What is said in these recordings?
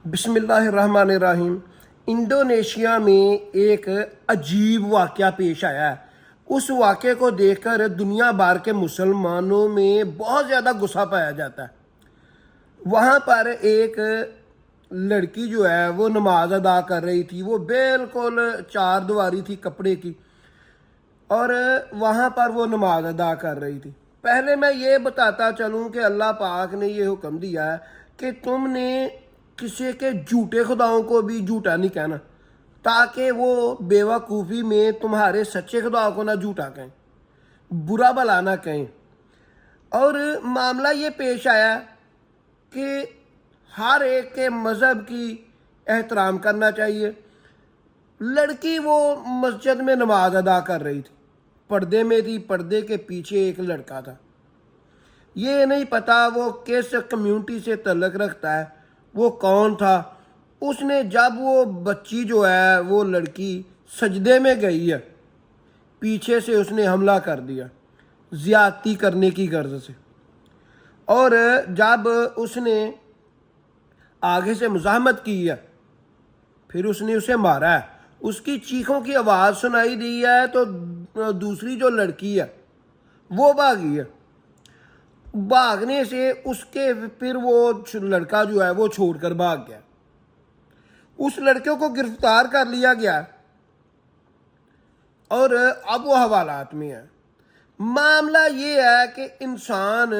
بسم اللہ الرحمن الرحیم۔ انڈونیشیا میں ایک عجیب واقعہ پیش آیا ہے۔ اس واقعے کو دیکھ کر دنیا بھر کے مسلمانوں میں بہت زیادہ غصہ پایا جاتا ہے۔ وہاں پر ایک لڑکی جو ہے وہ نماز ادا کر رہی تھی، وہ بالکل چار دیواری تھی کپڑے کی، اور وہاں پر وہ نماز ادا کر رہی تھی۔ پہلے میں یہ بتاتا چلوں کہ اللہ پاک نے یہ حکم دیا ہے کہ تم نے کسی کے جھوٹے خداؤں کو بھی جھوٹا نہیں کہنا، تاکہ وہ بیوقوفی میں تمہارے سچے خداؤں کو نہ جھوٹا کہیں، برا بھلا نہ کہیں۔ اور معاملہ یہ پیش آیا کہ ہر ایک کے مذہب کی احترام کرنا چاہیے۔ لڑکی وہ مسجد میں نماز ادا کر رہی تھی، پردے میں تھی، پردے کے پیچھے ایک لڑکا تھا۔ یہ نہیں پتا وہ کس کمیونٹی سے تعلق رکھتا ہے، وہ کون تھا۔ اس نے جب وہ بچی جو ہے وہ لڑکی سجدے میں گئی ہے، پیچھے سے اس نے حملہ کر دیا زیادتی کرنے کی غرض سے، اور جب اس نے آگے سے مزاحمت کی ہے پھر اس نے اسے مارا ہے۔ اس کی چیخوں کی آواز سنائی دی ہے تو دوسری جو لڑکی ہے وہ بھاگی ہے۔ بھاگنے سے اس کے پھر وہ لڑکا جو ہے وہ چھوڑ کر بھاگ گیا۔ اس لڑکے کو گرفتار کر لیا گیا اور اب وہ حوالات میں ہے۔ معاملہ یہ ہے کہ انسان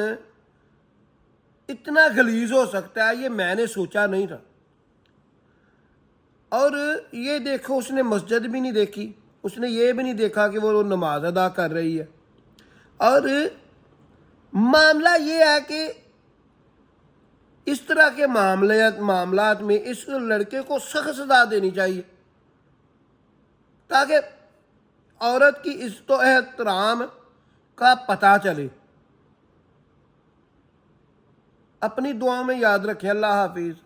اتنا غلیظ ہو سکتا ہے، یہ میں نے سوچا نہیں تھا۔ اور یہ دیکھو، اس نے مسجد بھی نہیں دیکھی، اس نے یہ بھی نہیں دیکھا کہ وہ نماز ادا کر رہی ہے۔ اور معاملہ یہ ہے کہ اس طرح کے معاملات میں اس لڑکے کو سخت سزا دینی چاہیے، تاکہ عورت کی عزت و احترام کا پتہ چلے۔ اپنی دعاؤں میں یاد رکھیں۔ اللہ حافظ۔